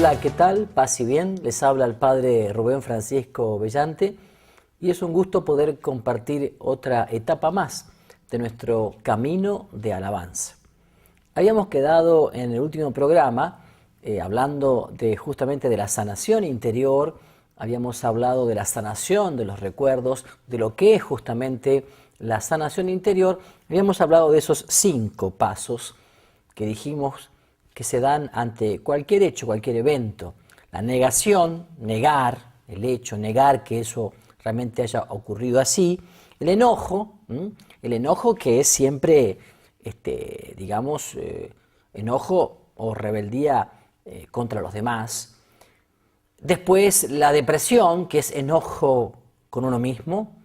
Hola, ¿qué tal? Paz y bien. Les habla el Padre Rubén Francisco Bellante y es un gusto poder compartir otra etapa más de nuestro camino de alabanza. Habíamos quedado en el último programa hablando justamente de la sanación interior, habíamos hablado de la sanación de los recuerdos, de lo que es justamente la sanación interior, habíamos hablado de esos 5 pasos que dijimos que se dan ante cualquier hecho, cualquier evento. La negación, negar el hecho, negar que eso realmente haya ocurrido así. El enojo que es siempre, digamos, enojo o rebeldía contra los demás. Después la depresión, que es enojo con uno mismo.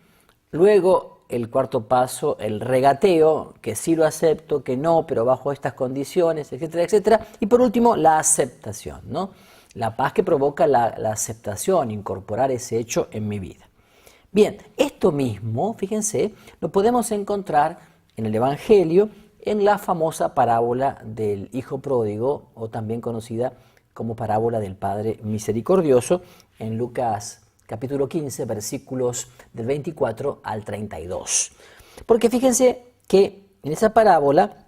Luego el cuarto paso, el regateo, que sí lo acepto, que no, pero bajo estas condiciones, etcétera, etcétera. Y por último, la aceptación, ¿no? La paz que provoca la aceptación, incorporar ese hecho en mi vida. Bien, esto mismo, fíjense, lo podemos encontrar en el Evangelio, en la famosa parábola del Hijo Pródigo, o también conocida como parábola del Padre Misericordioso, en Lucas capítulo 15, versículos del 24 al 32. Porque fíjense que en esa parábola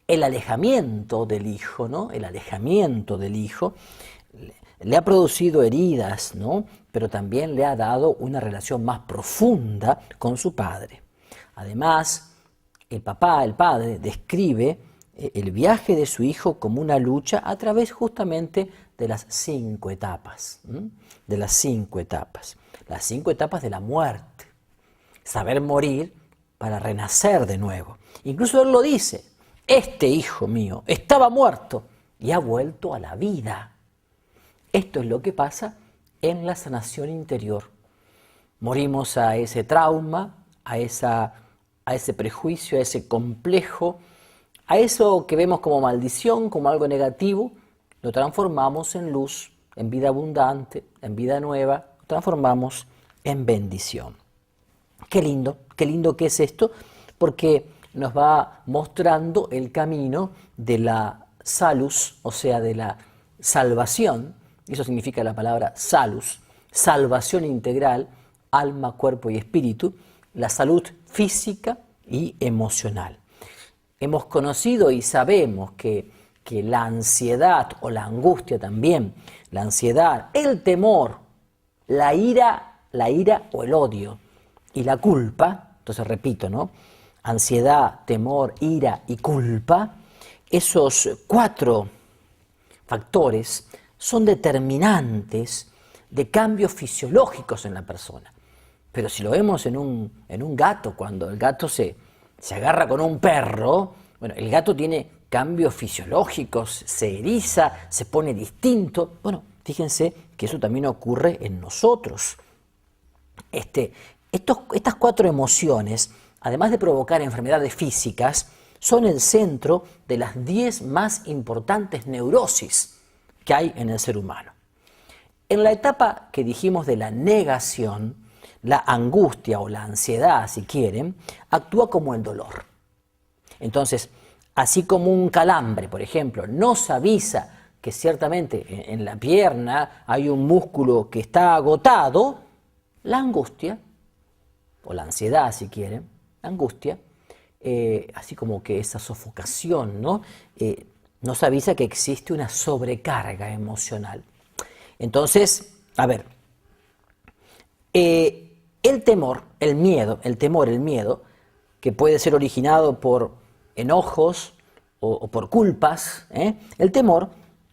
el alejamiento del Hijo, ¿no? El alejamiento del Hijo le ha producido heridas, ¿no? Pero también le ha dado una relación más profunda con su Padre. Además, el padre, describe el viaje de su hijo como una lucha a través justamente de las 5 etapas, de las 5 etapas, las 5 etapas de la muerte, saber morir para renacer de nuevo. Incluso él lo dice, este hijo mío estaba muerto y ha vuelto a la vida. Esto es lo que pasa en la sanación interior. Morimos a ese trauma, a ese prejuicio, a ese complejo, a eso que vemos como maldición, como algo negativo, lo transformamos en luz, en vida abundante, en vida nueva, lo transformamos en bendición. Qué lindo que es esto, porque nos va mostrando el camino de la salus, o sea, de la salvación. Eso significa la palabra salus, salvación integral, alma, cuerpo y espíritu, la salud física y emocional. Hemos conocido y sabemos que la ansiedad o la angustia también, la ansiedad, el temor, la ira o el odio y la culpa, entonces repito, ¿no? Ansiedad, temor, ira y culpa, esos 4 factores son determinantes de cambios fisiológicos en la persona. Pero si lo vemos en un gato, cuando el gato se agarra con un perro, bueno, el gato tiene cambios fisiológicos, se eriza, se pone distinto. Bueno, fíjense que eso también ocurre en nosotros. Estas 4 emociones, además de provocar enfermedades físicas, son el centro de las 10 más importantes neurosis que hay en el ser humano. En la etapa que dijimos de la negación, la angustia o la ansiedad, si quieren, actúa como el dolor. Entonces, así como un calambre, por ejemplo, nos avisa que ciertamente en la pierna hay un músculo que está agotado, la angustia, o la ansiedad, si quieren, la angustia, así como que esa sofocación, ¿no? Nos avisa que existe una sobrecarga emocional. Entonces, a ver, el temor, el miedo, que puede ser originado por enojos o por culpas, el temor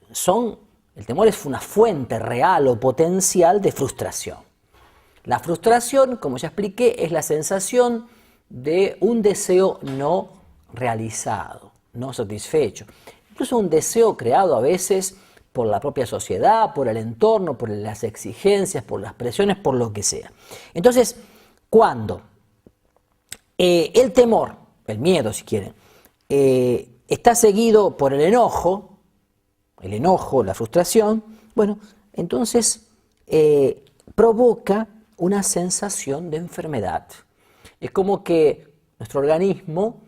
es una fuente real o potencial de frustración. La frustración, como ya expliqué, es la sensación de un deseo no realizado, no satisfecho. Incluso un deseo creado a veces por la propia sociedad, por el entorno, por las exigencias, por las presiones, por lo que sea. Entonces, cuando el temor, el miedo si quieren, está seguido por el enojo, la frustración, bueno, entonces provoca una sensación de enfermedad. Es como que nuestro organismo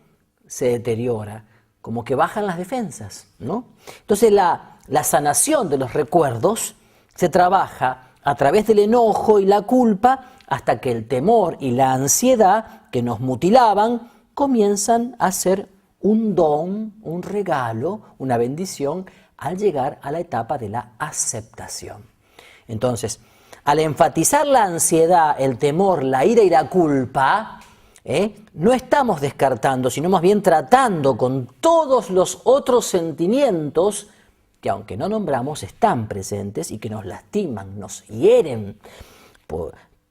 se deteriora, como que bajan las defensas, ¿no? Entonces la la sanación de los recuerdos se trabaja a través del enojo y la culpa hasta que el temor y la ansiedad que nos mutilaban comienzan a ser un don, un regalo, una bendición al llegar a la etapa de la aceptación. Entonces, al enfatizar la ansiedad, el temor, la ira y la culpa, no estamos descartando, sino más bien tratando con todos los otros sentimientos que, aunque no nombramos, están presentes y que nos lastiman, nos hieren.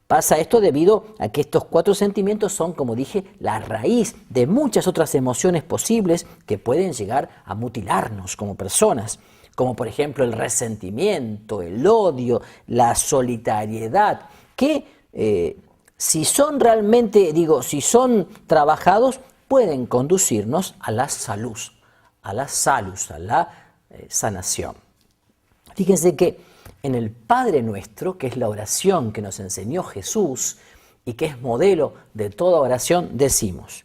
Pasa esto debido a que estos 4 sentimientos son, como dije, la raíz de muchas otras emociones posibles que pueden llegar a mutilarnos como personas, como por ejemplo el resentimiento, el odio, la solitariedad, que si son realmente, si son trabajados, pueden conducirnos a la salud, a la sanación. Fíjense que en el Padre Nuestro, que es la oración que nos enseñó Jesús y que es modelo de toda oración, decimos: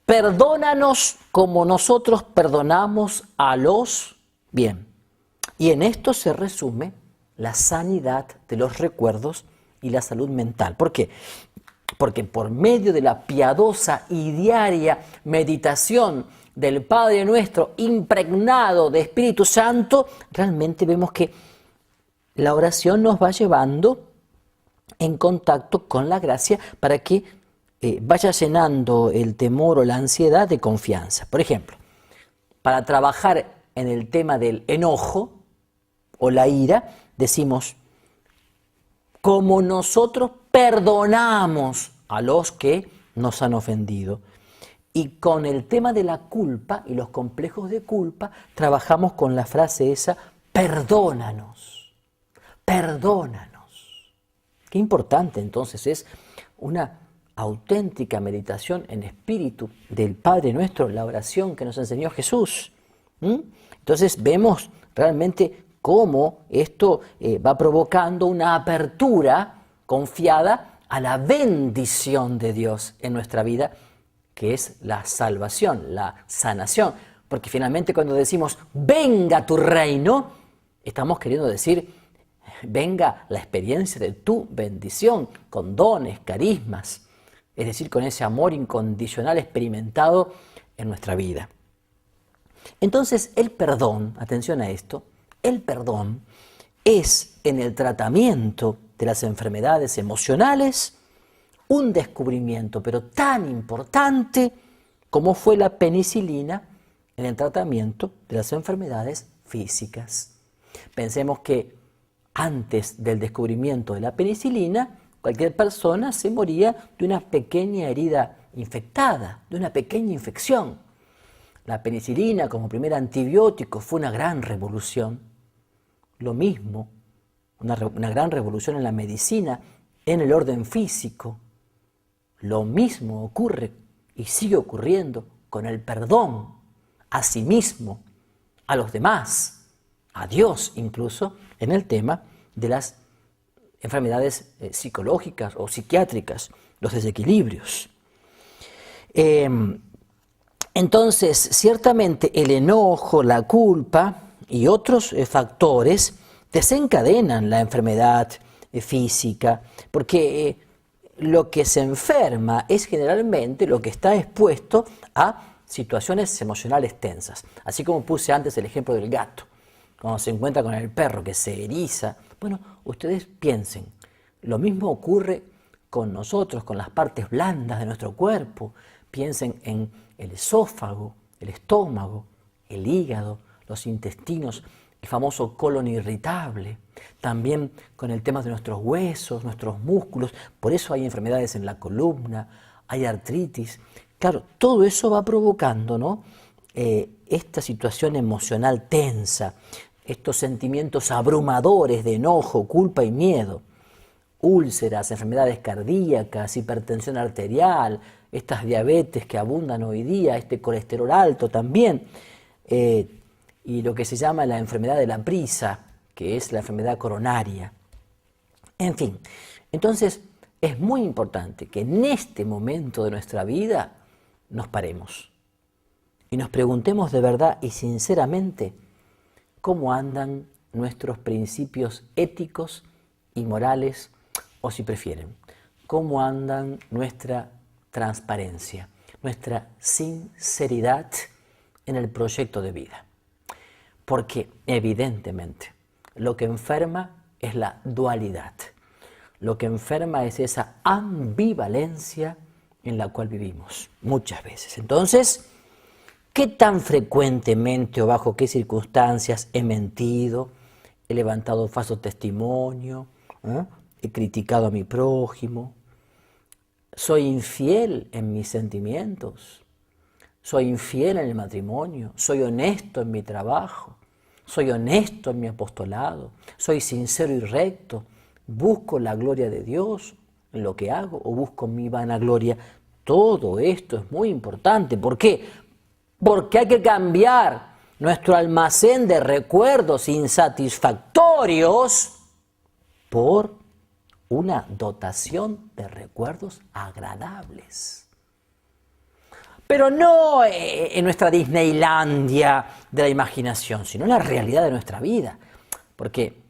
perdónanos como nosotros perdonamos a los... Bien, y en esto se resume la sanidad de los recuerdos y la salud mental. ¿Por qué? Porque por medio de la piadosa y diaria meditación del Padre Nuestro impregnado de Espíritu Santo, realmente vemos que la oración nos va llevando en contacto con la gracia para que vaya llenando el temor o la ansiedad de confianza. Por ejemplo, para trabajar en el tema del enojo o la ira, decimos: como nosotros perdonamos a los que nos han ofendido. Y con el tema de la culpa y los complejos de culpa, trabajamos con la frase esa: perdónanos, perdónanos. Qué importante entonces es una auténtica meditación en espíritu del Padre Nuestro, la oración que nos enseñó Jesús. Entonces vemos realmente cómo esto va provocando una apertura confiada a la bendición de Dios en nuestra vida, que es la salvación, la sanación. Porque finalmente cuando decimos venga tu reino, estamos queriendo decir venga la experiencia de tu bendición, con dones, carismas, es decir, con ese amor incondicional experimentado en nuestra vida. Entonces el perdón, atención a esto, el perdón es en el tratamiento de las enfermedades emocionales un descubrimiento, pero tan importante como fue la penicilina en el tratamiento de las enfermedades físicas. Pensemos que antes del descubrimiento de la penicilina, cualquier persona se moría de una pequeña herida infectada, de una pequeña infección. La penicilina como primer antibiótico fue una gran revolución. Lo mismo, una gran revolución en la medicina, en el orden físico. Lo mismo ocurre y sigue ocurriendo con el perdón a sí mismo, a los demás, a Dios incluso, en el tema de las enfermedades psicológicas o psiquiátricas, los desequilibrios. Entonces, ciertamente el enojo, la culpa y otros factores desencadenan la enfermedad física, porque lo que se enferma es generalmente lo que está expuesto a situaciones emocionales tensas. Así como puse antes el ejemplo del gato, cuando se encuentra con el perro que se eriza. Bueno, ustedes piensen, lo mismo ocurre con nosotros, con las partes blandas de nuestro cuerpo. Piensen en el esófago, el estómago, el hígado, los intestinos, el famoso colon irritable. También con el tema de nuestros huesos, nuestros músculos. Por eso hay enfermedades en la columna, hay artritis. Claro, todo eso va provocando, ¿no? Esta situación emocional tensa, estos sentimientos abrumadores de enojo, culpa y miedo. Úlceras, enfermedades cardíacas, hipertensión arterial, estas diabetes que abundan hoy día, este colesterol alto también, y lo que se llama la enfermedad de la prisa, que es la enfermedad coronaria. En fin, entonces es muy importante que en este momento de nuestra vida nos paremos y nos preguntemos de verdad y sinceramente cómo andan nuestros principios éticos y morales, o si prefieren, cómo andan nuestra transparencia, nuestra sinceridad en el proyecto de vida. Porque evidentemente lo que enferma es la dualidad. Lo que enferma es esa ambivalencia en la cual vivimos muchas veces. Entonces, ¿qué tan frecuentemente o bajo qué circunstancias he mentido, he levantado falso testimonio, he criticado a mi prójimo? ¿Soy infiel en mis sentimientos? ¿Soy infiel en el matrimonio? ¿Soy honesto en mi trabajo? ¿Soy honesto en mi apostolado? ¿Soy sincero y recto? ¿Busco la gloria de Dios en lo que hago o busco mi vanagloria? Todo esto es muy importante. ¿Por qué? Porque hay que cambiar nuestro almacén de recuerdos insatisfactorios por una dotación de recuerdos agradables. Pero no en nuestra Disneylandia de la imaginación, sino en la realidad de nuestra vida. Porque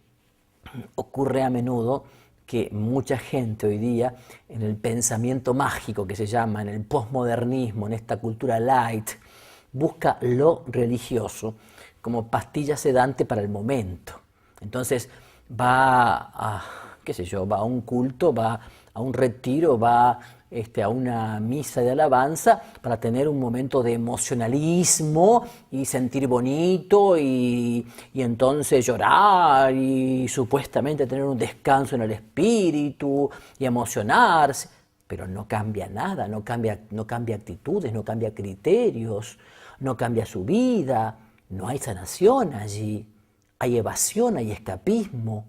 ocurre a menudo que mucha gente hoy día, en el pensamiento mágico que se llama, en el posmodernismo, en esta cultura light, busca lo religioso como pastilla sedante para el momento. Entonces va va a un culto, va a un retiro, va a una misa de alabanza para tener un momento de emocionalismo y sentir bonito y entonces llorar y supuestamente tener un descanso en el espíritu y emocionarse. Pero no cambia nada, no cambia actitudes, no cambia criterios, no cambia su vida, no hay sanación allí, hay evasión, hay escapismo.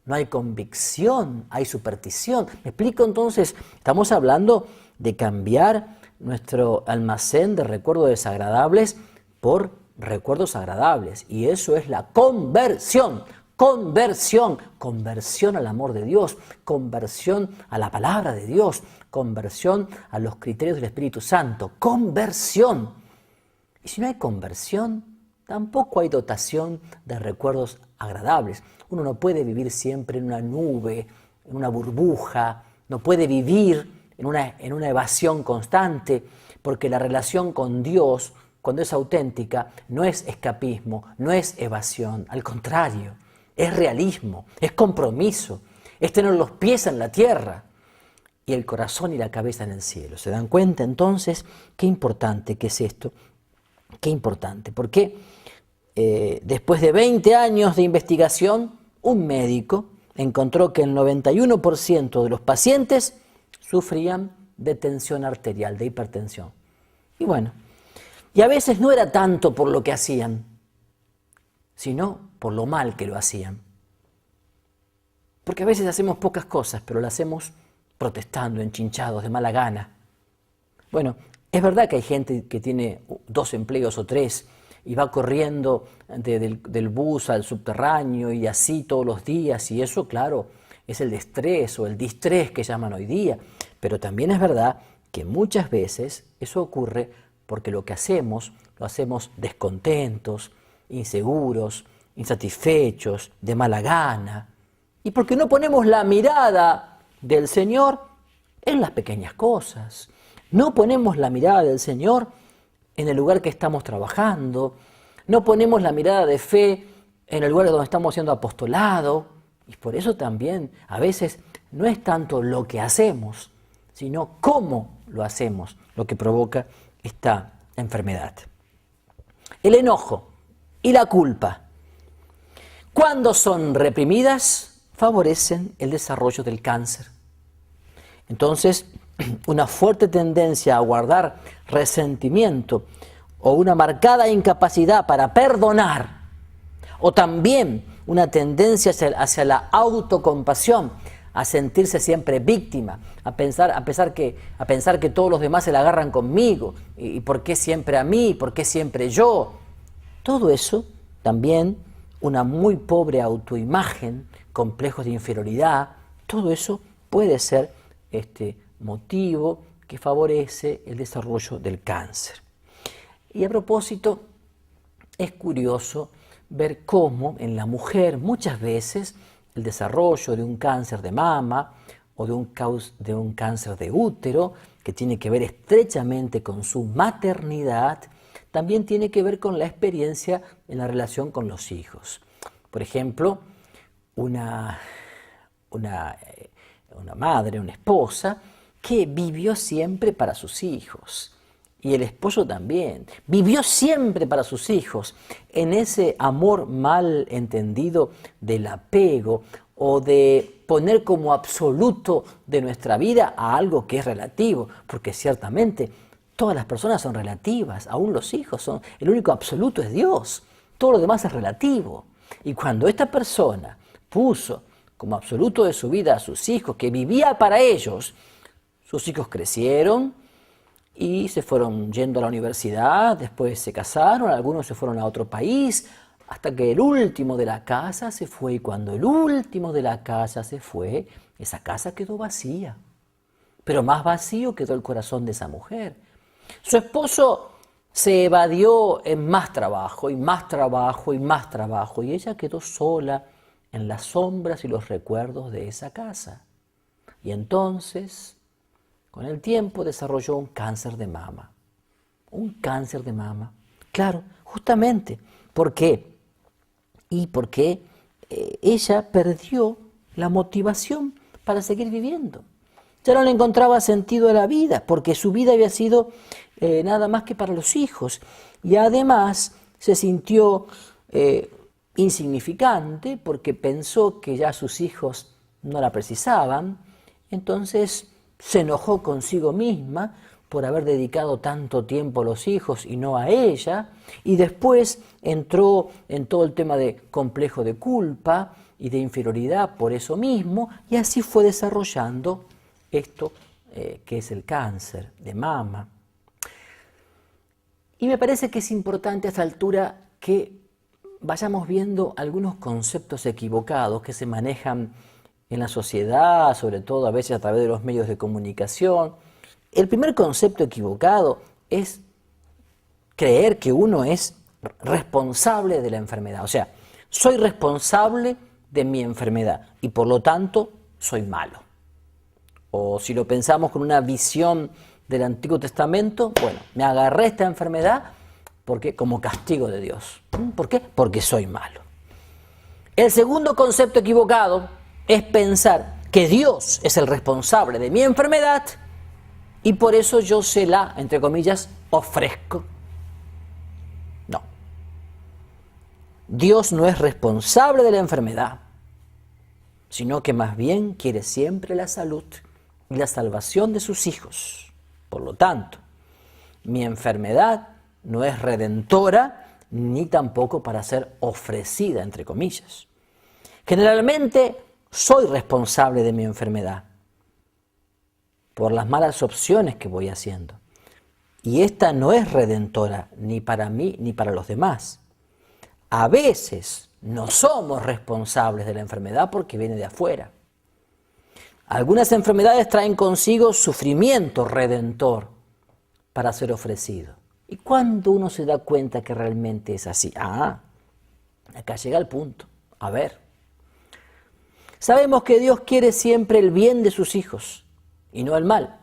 No hay convicción, hay superstición. ¿Me explico entonces? Estamos hablando de cambiar nuestro almacén de recuerdos desagradables por recuerdos agradables. Y eso es la conversión. Conversión. Conversión al amor de Dios. Conversión a la palabra de Dios. Conversión a los criterios del Espíritu Santo. Conversión. Y si no hay conversión, tampoco hay dotación de recuerdos agradables. Uno no puede vivir siempre en una nube, en una burbuja, no puede vivir en una evasión constante, porque la relación con Dios, cuando es auténtica, no es escapismo, no es evasión, al contrario, es realismo, es compromiso, es tener los pies en la tierra y el corazón y la cabeza en el cielo. ¿Se dan cuenta entonces qué importante que es esto? Qué importante, porque después de 20 años de investigación, un médico encontró que el 91% de los pacientes sufrían de tensión arterial, de hipertensión. Y bueno, y a veces no era tanto por lo que hacían, sino por lo mal que lo hacían. Porque a veces hacemos pocas cosas, pero lo hacemos protestando, enchinchados, de mala gana. Bueno, es verdad que hay gente que tiene 2 empleos o 3 y va corriendo del bus al subterráneo y así todos los días, y eso, claro, es el estrés o el distrés que llaman hoy día. Pero también es verdad que muchas veces eso ocurre porque lo que hacemos, lo hacemos descontentos, inseguros, insatisfechos, de mala gana, y porque no ponemos la mirada del Señor en las pequeñas cosas. No ponemos la mirada del Señor en el lugar que estamos trabajando, no ponemos la mirada de fe en el lugar donde estamos haciendo apostolado, y por eso también a veces no es tanto lo que hacemos, sino cómo lo hacemos lo que provoca esta enfermedad. El enojo y la culpa, cuando son reprimidas, favorecen el desarrollo del cáncer. Entonces, una fuerte tendencia a guardar resentimiento o una marcada incapacidad para perdonar, o también una tendencia hacia la autocompasión, a sentirse siempre víctima, a pensar que todos los demás se la agarran conmigo, y por qué siempre a mí, por qué siempre yo. Todo eso también, una muy pobre autoimagen, complejos de inferioridad, todo eso puede ser motivo que favorece el desarrollo del cáncer. Y a propósito, es curioso ver cómo en la mujer muchas veces el desarrollo de un cáncer de mama o de un cáncer de útero, que tiene que ver estrechamente con su maternidad, también tiene que ver con la experiencia en la relación con los hijos. Por ejemplo, una madre, una esposa, que vivió siempre para sus hijos. Y el esposo también. Vivió siempre para sus hijos en ese amor mal entendido del apego o de poner como absoluto de nuestra vida a algo que es relativo, porque ciertamente todas las personas son relativas, aún los hijos son, el único absoluto es Dios, todo lo demás es relativo. Y cuando esta persona puso como absoluto de su vida a sus hijos, que vivía para ellos, sus hijos crecieron y se fueron yendo a la universidad, después se casaron, algunos se fueron a otro país, hasta que el último de la casa se fue, y cuando el último de la casa se fue, esa casa quedó vacía. Pero más vacío quedó el corazón de esa mujer. Su esposo se evadió en más trabajo, y más trabajo, y más trabajo, y ella quedó sola en las sombras y los recuerdos de esa casa. Y entonces, con el tiempo, desarrolló un cáncer de mama. Un cáncer de mama. Claro, justamente. ¿Por qué? Y porque ella perdió la motivación para seguir viviendo. Ya no le encontraba sentido a la vida, porque su vida había sido nada más que para los hijos. Y además se sintió insignificante porque pensó que ya sus hijos no la precisaban. Entonces se enojó consigo misma por haber dedicado tanto tiempo a los hijos y no a ella, y después entró en todo el tema de complejo de culpa y de inferioridad por eso mismo, y así fue desarrollando esto que es el cáncer de mama. Y me parece que es importante a esta altura que vayamos viendo algunos conceptos equivocados que se manejan en la sociedad, sobre todo a veces a través de los medios de comunicación. El primer concepto equivocado es creer que uno es responsable de la enfermedad. O sea, soy responsable de mi enfermedad y por lo tanto soy malo. O si lo pensamos con una visión del Antiguo Testamento, bueno, me agarré esta enfermedad porque como castigo de Dios. ¿Por qué? Porque soy malo. El segundo concepto equivocado es pensar que Dios es el responsable de mi enfermedad y por eso yo se la, entre comillas, ofrezco. No. Dios no es responsable de la enfermedad, sino que más bien quiere siempre la salud y la salvación de sus hijos. Por lo tanto, mi enfermedad no es redentora ni tampoco para ser ofrecida, entre comillas. Generalmente soy responsable de mi enfermedad por las malas opciones que voy haciendo. Y esta no es redentora ni para mí ni para los demás. A veces no somos responsables de la enfermedad porque viene de afuera. Algunas enfermedades traen consigo sufrimiento redentor para ser ofrecido. ¿Y cuándo uno se da cuenta que realmente es así? Acá llega el punto. A ver. Sabemos que Dios quiere siempre el bien de sus hijos y no el mal.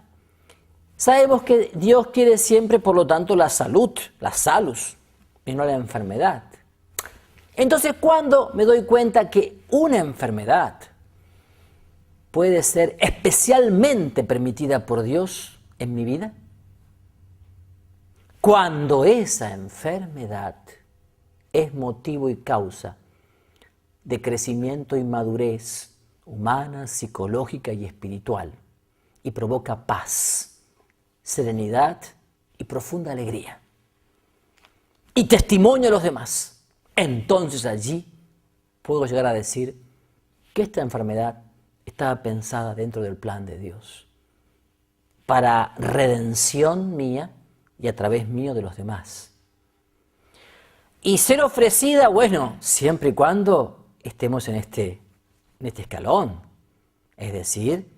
Sabemos que Dios quiere siempre, por lo tanto, la salud, la salus, y no la enfermedad. Entonces, ¿cuándo me doy cuenta que una enfermedad puede ser especialmente permitida por Dios en mi vida? Cuando esa enfermedad es motivo y causa de crecimiento y madurez humana, psicológica y espiritual, y provoca paz, serenidad y profunda alegría, y testimonio a los demás, entonces allí puedo llegar a decir que esta enfermedad estaba pensada dentro del plan de Dios, para redención mía y a través mío de los demás. Y ser ofrecida, bueno, siempre y cuando estemos en este escalón, es decir,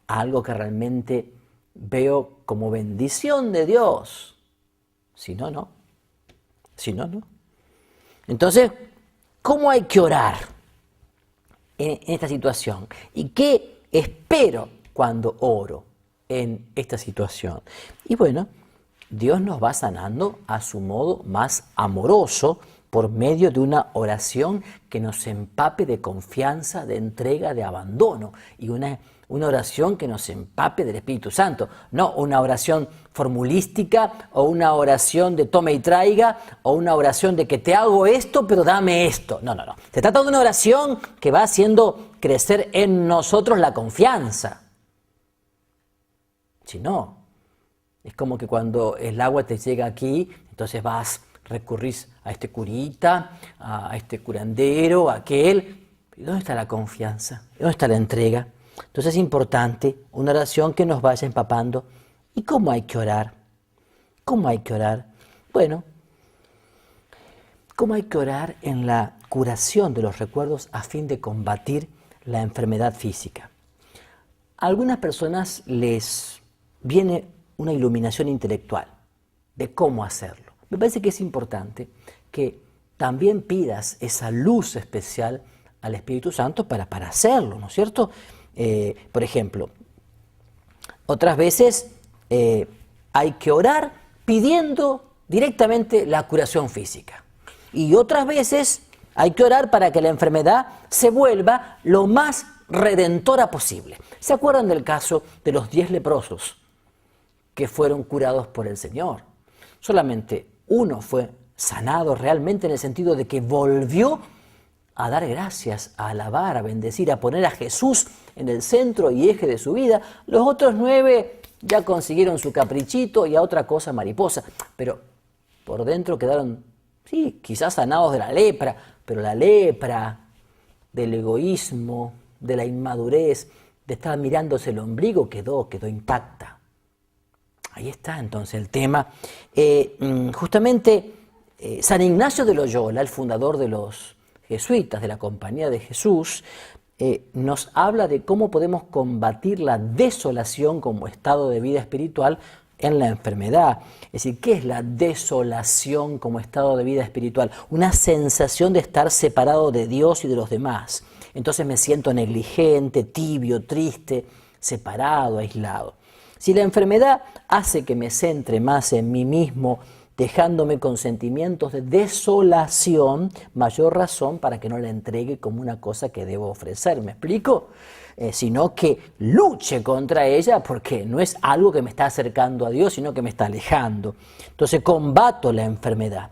algo que realmente veo como bendición de Dios. Si no, no. Si no, no. Entonces, ¿Cómo hay que orar en esta situación? ¿Y qué espero cuando oro en esta situación? Y bueno, Dios nos va sanando a su modo más amoroso por medio de una oración que nos empape de confianza, de entrega, de abandono, y una oración que nos empape del Espíritu Santo, no una oración formulística o una oración de tome y traiga o una oración de que te hago esto pero dame esto. No. Se trata de una oración que va haciendo crecer en nosotros la confianza. Si no, es como que cuando el agua te llega aquí, entonces recurrís a este curita, a este curandero, a aquel. ¿Y dónde está la confianza? ¿Dónde está la entrega? Entonces es importante una oración que nos vaya empapando. ¿Y cómo hay que orar? ¿Cómo hay que orar? Bueno, ¿cómo hay que orar en la curación de los recuerdos a fin de combatir la enfermedad física? A algunas personas les viene una iluminación intelectual de cómo hacerlo. Me parece que es importante que también pidas esa luz especial al Espíritu Santo para hacerlo, ¿no es cierto? Por ejemplo, otras veces hay que orar pidiendo directamente la curación física. Y otras veces hay que orar para que la enfermedad se vuelva lo más redentora posible. ¿Se acuerdan del caso de los 10 leprosos que fueron curados por el Señor? Solamente uno fue sanado realmente en el sentido de que volvió a dar gracias, a alabar, a bendecir, a poner a Jesús en el centro y eje de su vida. Los otros 9 ya consiguieron su caprichito y a otra cosa mariposa, pero por dentro quedaron, sí, quizás sanados de la lepra, pero la lepra del egoísmo, de la inmadurez, de estar mirándose el ombligo, quedó intacta. Ahí está entonces el tema. Justamente San Ignacio de Loyola, el fundador de los jesuitas, de la Compañía de Jesús, nos habla de cómo podemos combatir la desolación como estado de vida espiritual en la enfermedad. Es decir, ¿qué es la desolación como estado de vida espiritual? Una sensación de estar separado de Dios y de los demás. Entonces me siento negligente, tibio, triste, separado, aislado. Si la enfermedad hace que me centre más en mí mismo, dejándome con sentimientos de desolación, mayor razón para que no la entregue como una cosa que debo ofrecer. ¿Me explico? Sino que luche contra ella porque no es algo que me está acercando a Dios, sino que me está alejando. Entonces combato la enfermedad.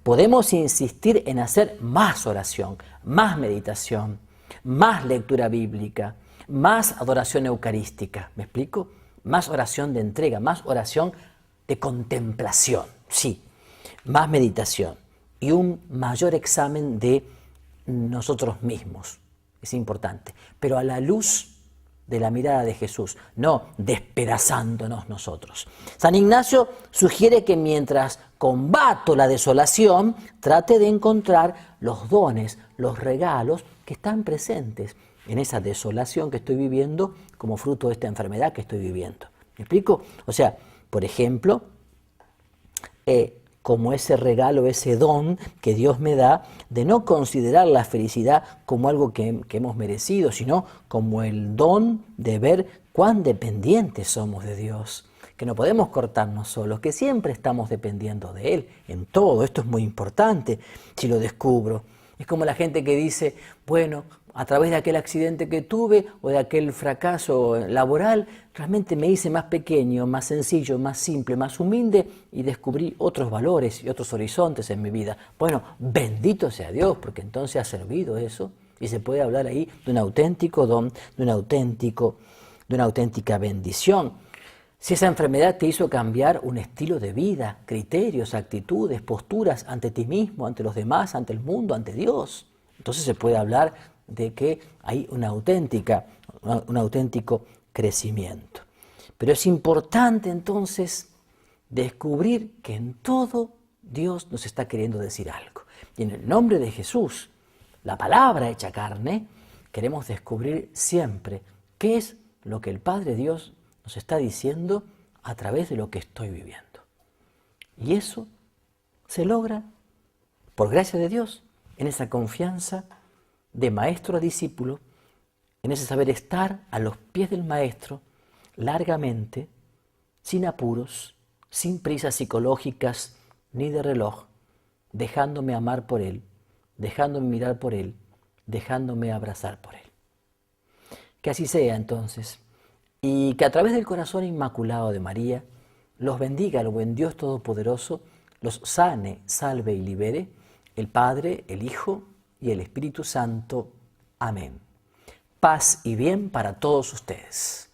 Podemos insistir en hacer más oración, más meditación, más lectura bíblica, más adoración eucarística. ¿Me explico? Más oración de entrega, más oración de contemplación, sí, más meditación y un mayor examen de nosotros mismos. Es importante, pero a la luz de la mirada de Jesús, no despedazándonos nosotros. San Ignacio sugiere que mientras combato la desolación, trate de encontrar los dones, los regalos que están presentes en esa desolación que estoy viviendo como fruto de esta enfermedad que estoy viviendo. ¿Me explico? O sea, por ejemplo, como ese regalo, ese don que Dios me da de no considerar la felicidad como algo que hemos merecido, sino como el don de ver cuán dependientes somos de Dios, que no podemos cortarnos solos, que siempre estamos dependiendo de Él en todo. Esto es muy importante si lo descubro. Es como la gente que dice, bueno, a través de aquel accidente que tuve o de aquel fracaso laboral, realmente me hice más pequeño, más sencillo, más simple, más humilde y descubrí otros valores y otros horizontes en mi vida. Bueno, bendito sea Dios, porque entonces ha servido eso y se puede hablar ahí de un auténtico don, de una auténtica bendición. Si esa enfermedad te hizo cambiar un estilo de vida, criterios, actitudes, posturas ante ti mismo, ante los demás, ante el mundo, ante Dios, entonces se puede hablar de que hay un auténtico crecimiento. Pero es importante entonces descubrir que en todo Dios nos está queriendo decir algo. Y en el nombre de Jesús, la palabra hecha carne, queremos descubrir siempre qué es lo que el Padre Dios nos está diciendo a través de lo que estoy viviendo. Y eso se logra, por gracia de Dios, en esa confianza de maestro a discípulo, en ese saber estar a los pies del maestro largamente, sin apuros, sin prisas psicológicas ni de reloj, dejándome amar por él, dejándome mirar por él, dejándome abrazar por él. Que así sea entonces, y que a través del corazón inmaculado de María los bendiga el buen Dios Todopoderoso, los sane, salve y libere, el Padre, el Hijo y el Espíritu Santo. Amén. Paz y bien para todos ustedes.